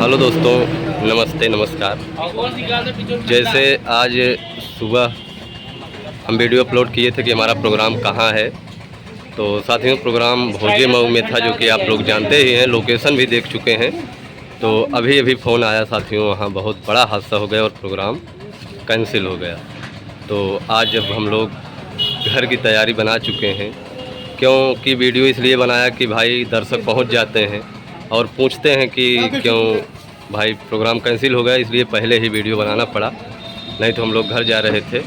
Hello दोस्तों, नमस्ते नमस्कार। जैसे आज सुबह हम वीडियो अपलोड किए थे कि हमारा प्रोग्राम कहाँ है, तो साथियों प्रोग्राम भोजे मऊ में था, जो कि आप लोग जानते ही हैं, लोकेशन भी देख चुके हैं। तो अभी अभी फ़ोन आया साथियों, वहाँ बहुत बड़ा हादसा हो गया और प्रोग्राम कैंसिल हो गया। तो आज जब हम लोग घर की तैयारी बना चुके हैं, क्योंकि वीडियो इसलिए बनाया कि भाई दर्शक पहुँच जाते हैं और पूछते हैं कि क्यों भाई प्रोग्राम कैंसिल हो गया, इसलिए पहले ही वीडियो बनाना पड़ा, नहीं तो हम लोग घर जा रहे थे।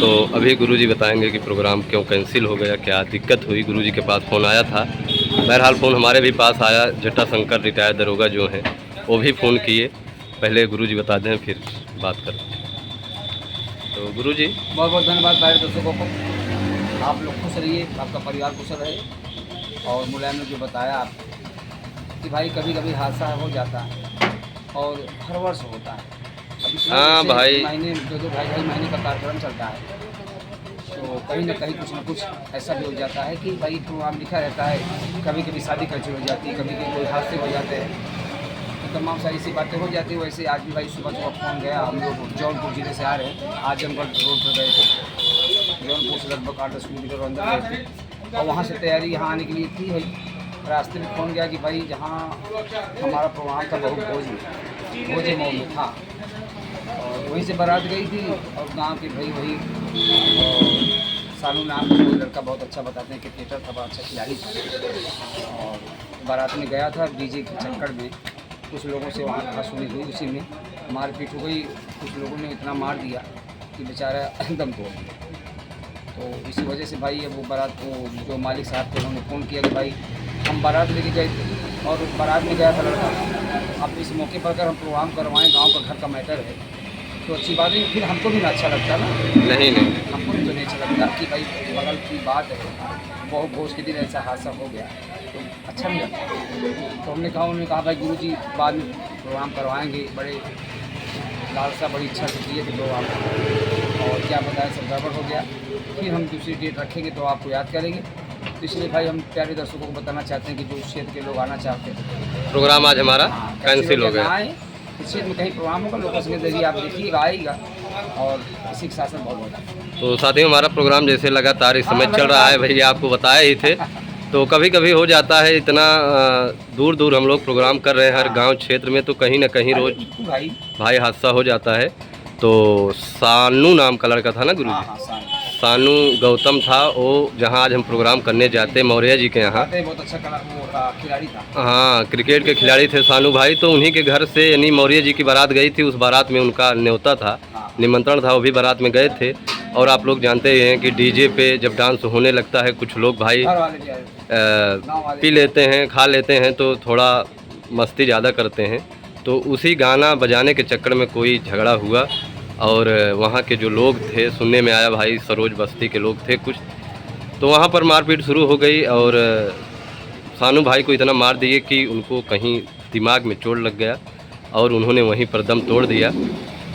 तो अभी गुरुजी बताएंगे कि प्रोग्राम क्यों कैंसिल हो गया, क्या दिक्कत हुई। गुरुजी के पास फ़ोन आया था, बहरहाल फ़ोन हमारे भी पास आया। जटाशंकर रिटायर्ड दरोगा जो हैं वो भी फ़ोन किए। पहले गुरुजी बता दें फिर बात करें। तो गुरुजी बहुत बहुत धन्यवाद सारे दर्शकों को। आप लोग खुश रहिए, आपका परिवार कुशल रहे। और मुलायम ने जो बताया आप कि भाई कभी कभी हादसा हो जाता है और हर वर्ष होता है। अभी हाँ भाई, महीने दो ढाई महीने का कार्यक्रम चलता है, तो कहीं ना कहीं कुछ ना कुछ ऐसा भी हो जाता है कि भाई प्रोग्राम लिखा रहता है। कभी कभी शादी कैंसिल हो जाती है, कभी कभी कोई हादसे हो जाते हैं, तो तमाम सारी सी बातें हो जाती है। वैसे आज भी भाई सुबह सुबह फ़ोन गया, हम लोग जौनपुर ज़िले से आ रहे हैं, आजमगढ़ रोड पर गए थे। जौनपुर से लगभग 8-10 किलोमीटर अंदर गए थे और वहाँ से तैयारी यहाँ आने के लिए थी भाई। रास्ते में फ़ोन गया कि भाई जहाँ हमारा प्रोग्राम था बहुत भोजे मऊ में था, और वहीं से बारात गई थी। और गांव के भाई वही सानू नाम का कोई लड़का, बहुत अच्छा बताते हैं, क्रिकेटर था, बहुत अच्छा खिलाड़ी था। और बारात में गया था, डीजे के चक्कर में कुछ लोगों से वहाँ कहासुनी हुई, उसी में मारपीट हो गई। कुछ लोगों ने इतना मार दिया कि बेचारा दम तोड़ दिया। तो इसी वजह से भाई अब वो बारात को जो मालिक साहब थे उन्होंने फ़ोन किया कि भाई हम बारात लेके गए थे और बारात में गया था लड़का। अब इस मौके पर अगर हम प्रोग्राम करवाएं, गांव का घर का मैटर है, तो अच्छी बात है। फिर हमको भी ना अच्छा लगता ना, नहीं हमको भी तो नहीं अच्छा लगता कि भाई बगल की बात है, बहुत भोज के दिन ऐसा हादसा हो गया, तो अच्छा नहीं लगता। तो हमने कहा, उन्होंने कहा भाई गुरुजी बाद में प्रोग्राम करवाएंगे, बड़े लालसा बड़ी इच्छा से किए थे प्रोग्राम, और क्या बताया सब गड़बड़ हो गया। फिर हम दूसरी डेट रखेंगे तो आपको याद करेंगे। तो इसलिए भाई हम प्यारे दर्शकों को बताना चाहते हैं कि जो क्षेत्र के लोग आना चाहते हैं, प्रोग्राम आज हमारा कैंसिल हो गया। आए, इस क्षेत्र में कहीं प्रोग्राम होगा, लोकेशन के जरिए आप देखिएगा, आएगा। और इसी के साथ साथ बहुत बहुत तो साथियों हमारा प्रोग्राम जैसे लगातार इस समय चल रहा है, भैया आपको बताया ही थे। तो कभी कभी हो जाता है, इतना दूर दूर हम लोग प्रोग्राम कर रहे हैं हर गांव क्षेत्र में, तो कहीं ना कहीं रोज भाई हादसा हो जाता है। तो सानू नाम का लड़का था ना गुरुजी, सानू गौतम था वो, जहां आज हम प्रोग्राम करने जाते मौर्य जी के यहाँ। बहुत अच्छा खिलाड़ी था। हाँ, क्रिकेट के खिलाड़ी थे सानू भाई। तो उन्हीं के घर से यानी मौर्य जी की बारात गई थी। उस बारात में उनका न्योता था, निमंत्रण था, वो भी बारात में गए थे। और आप लोग जानते ही हैं कि डीजे पे जब डांस होने लगता है, कुछ लोग भाई पी लेते हैं, खा लेते हैं, तो थोड़ा मस्ती ज़्यादा करते हैं। तो उसी गाना बजाने के चक्कर में कोई झगड़ा हुआ और वहाँ के जो लोग थे, सुनने में आया भाई सरोज बस्ती के लोग थे कुछ, तो वहाँ पर मारपीट शुरू हो गई और सानू भाई को इतना मार दिए कि उनको कहीं दिमाग में चोट लग गया और उन्होंने वहीं पर दम तोड़ दिया।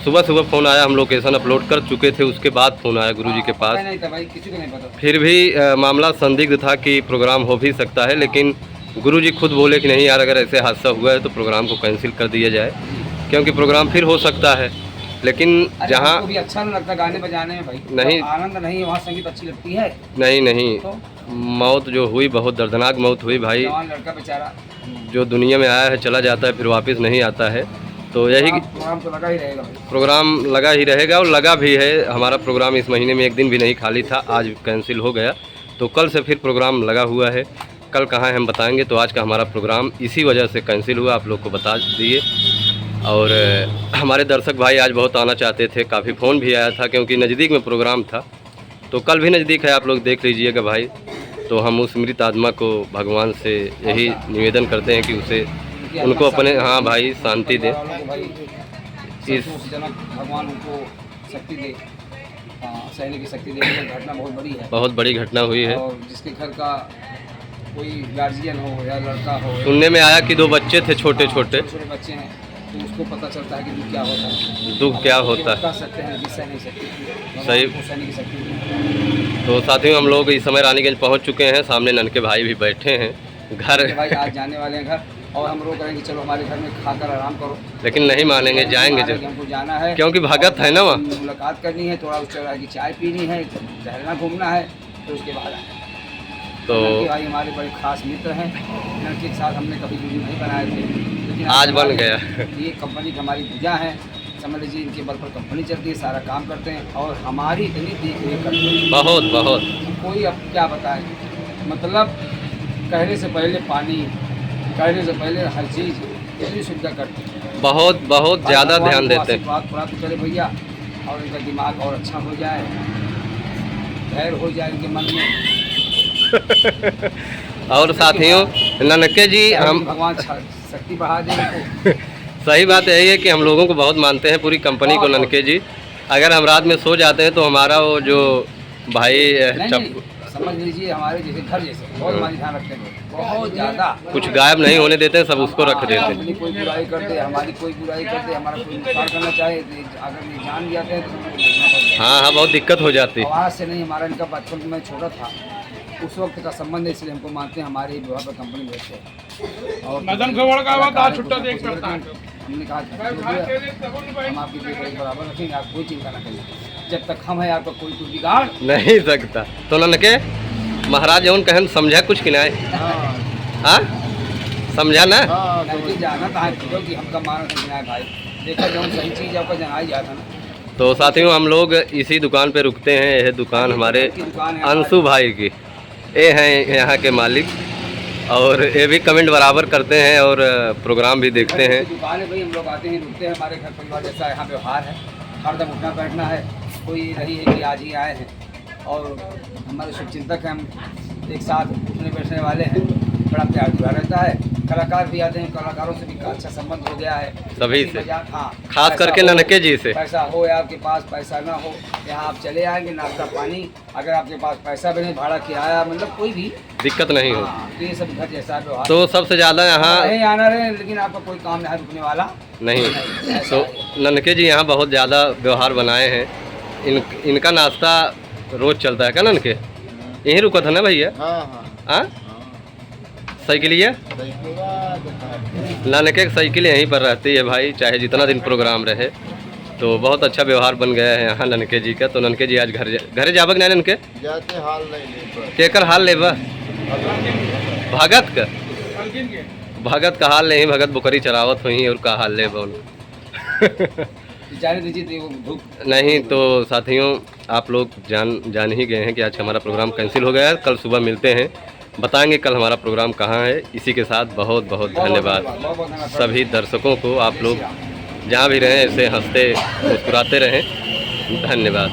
सुबह सुबह फ़ोन आया, हम लोकेशन अपलोड कर चुके थे, उसके बाद फ़ोन आया गुरुजी के पास। फिर भी मामला संदिग्ध था कि प्रोग्राम हो भी सकता है, लेकिन गुरुजी खुद बोले कि नहीं यार, अगर ऐसे हादसा हुआ है तो प्रोग्राम को कैंसिल कर दिया जाए, क्योंकि प्रोग्राम फिर हो सकता है। लेकिन जहाँ भी अच्छा नहीं लगता गाने बजाने में भाई, नहीं आनंद नहीं, वहाँ संगीत अच्छी लगती है। नहीं तो मौत जो हुई, बहुत दर्दनाक मौत हुई भाई। लड़का बेचारा जो दुनिया में आया है चला जाता है, फिर वापस नहीं आता है। तो यही प्रोग्राम तो लगा ही रहेगा भाई। प्रोग्राम लगा ही रहेगा और लगा भी है। हमारा प्रोग्राम इस महीने में एक दिन भी नहीं खाली था, आज कैंसिल हो गया। तो कल से फिर प्रोग्राम लगा हुआ है, कल कहाँ है हम बताएंगे। तो आज का हमारा प्रोग्राम इसी वजह से कैंसिल हुआ, आप लोग को बता दिए। और हमारे दर्शक भाई आज बहुत आना चाहते थे, काफ़ी फ़ोन भी आया था, क्योंकि नज़दीक में प्रोग्राम था। तो कल भी नज़दीक है, आप लोग देख लीजिएगा भाई। तो हम उस मृत आत्मा को भगवान से यही निवेदन करते हैं कि उसे उनको अपने हाँ भाई शांति दे, इस भगवान उनको शक्ति दे, सहने की शक्ति दे। घटना बहुत बड़ी है, बहुत बड़ी घटना हुई है। और जिसके घर का कोई गार्जियन हो या लड़का हो, सुनने में आया कि 2 बच्चे थे, छोटे छोटे बच्चे हैं, तो उसको पता चलता है कि दुख क्या होता है। दुख क्या होता है, सकते हैं जिससे नहीं सकते, सही। सहने की शक्ति। तो साथियों हम लोग इस समय रानीगंज पहुंच चुके हैं, सामने ननके भाई भी बैठे हैं घर। भाई आज जाने वाले हैं घर, और हम रोक रहे हैं कि चलो हमारे घर में खाकर आराम करो, लेकिन नहीं मानेंगे, जाएंगे जब, हमको जाना है क्योंकि भगत है ना वहाँ। मुलाकात करनी है, थोड़ा उस जगह की चाय पीनी है, टहलना घूमना है, तो उसके बाद आए। तो लड़के भाई हमारे बड़े खास मित्र हैं, लड़के के साथ हमने कभी वीडियो नहीं बनाए थे, लेकिन आज बन हमारे- गया। ये कंपनी की हमारी भुजा है, समझ लीजिए इनके बल पर कंपनी चलती है, सारा काम करते हैं और हमारी इतनी देख रेख करते हैं, बहुत बहुत कोई अब क्या बताएं, मतलब कहने से पहले पानी, कहने से पहले हर चीज़ इतनी सुविधा करते हैं। बहुत बहुत ज़्यादा ध्यान देते हैं। बात प्राप्त करे भैया, और इनका दिमाग और अच्छा हो जाए, धैर्य हो जाए इनके मन में। और साथियों, ननके जी हम भगवान शक्ति बढ़ा दे इनको। सही बात यही है कि हम लोगों को बहुत मानते हैं, पूरी कंपनी को ननके जी। अगर हम रात में सो जाते हैं तो हमारा वो जो भाई नहीं, समझ लीजिए हमारे जैसे घर जैसे बहुत हमारी ध्यान रखते हैं, बहुत ज़्यादा, कुछ गायब नहीं होने देते हैं, सब उसको रख देते हैं। अपनी कोई बुराई करते, हमारी कोई बुराई करते, हमारा कोई नुकसान करना चाहे तो अगर ये जान भी जाते हैं तो हमको देखना पड़ता है। हाँ हाँ, बहुत दिक्कत हो जाती है। आवाज़ से नहीं, हमारा इनका बचपन में छोटा था, उस वक्त का संबंध है, इसलिए हमको मानते हैं, हमारे विवाह पर कंपनी भेजते हैं। और नदन खबर का आवाज़ आज छुट्टा देख सकता है। हमने कहा हम आपकी बेटी बराबर रखेंगे, आप कोई चिंता ना करिए, जब तक हम हैं आपका कोई बिगाड़ नहीं सकता। तो ननके महाराज जौन कहन समझा कुछ कि नहीं? हाँ, समझा ना? लड़की जाना था कि हमका माना समझना है भाई, देखा जाऊँ सही चीज़ आपका जनाई जाता ना। तो साथियों, हम लोग इसी दुकान पे रुकते हैं। यह दुकान हमारे अंशु भाई की, ये हैं यहाँ के मालिक, और ये भी कमेंट बराबर करते हैं और प्रोग्राम भी देखते हैं। दुकान है भाई, हम लोग आते हैं, रुकते हैं, हमारे घर परिवार जैसा यहाँ व्यवहार है, हरदम उठना बैठना है, कोई नहीं है कि आज ही आए हैं। और हमारे शुभचिंतक हैं, हम एक साथ उठने बैठने वाले हैं, बड़ा प्यार जुड़ा रहता है। कलाकार भी आते हैं, कलाकारों से भी अच्छा संबंध हो गया है सभी से, हाँ, खास करके ननके जी से। पैसा हो या आपके पास पैसा ना हो, यहाँ आप चले आएंगे, नाश्ता पानी, अगर आपके पास पैसा भी नहीं, भाड़ा किराया, मतलब कोई भी दिक्कत नहीं हो। हाँ, तो ये सब घर जैसा व्यवहार। तो सबसे ज़्यादा यहाँ नहीं आना रहे, लेकिन आपका कोई काम नहीं रुकने वाला नहीं। ऐसा तो है। ननके जी यहाँ बहुत ज़्यादा व्यवहार बनाए हैं। इनका नाश्ता रोज़ चलता है क्या ननके? यहीं रुका था ना भैया? हाँ, साइकिलिया ननके की साइकिल यहीं पर रहती है भाई, चाहे जितना दिन प्रोग्राम रहे। तो बहुत अच्छा व्यवहार बन गया है यहाँ ननके जी का। तो ननके जी आज घरे जाबक नहीं ननके जाते हाल नहीं ले केकर हाल लेबा? भगत का, भगत का हाल नहीं, भगत बुकरी चरावत हुई और का हाल लेबा जाने दीजिए, तो वो धूप नहीं। तो साथियों, आप लोग जान ही गए हैं कि आज हमारा प्रोग्राम कैंसिल हो गया है। कल सुबह मिलते हैं, बताएंगे कल हमारा प्रोग्राम कहाँ है। इसी के साथ बहुत बहुत धन्यवाद सभी दर्शकों को। आप लोग जहाँ भी रहें ऐसे हंसते मुस्कुराते रहें। धन्यवाद।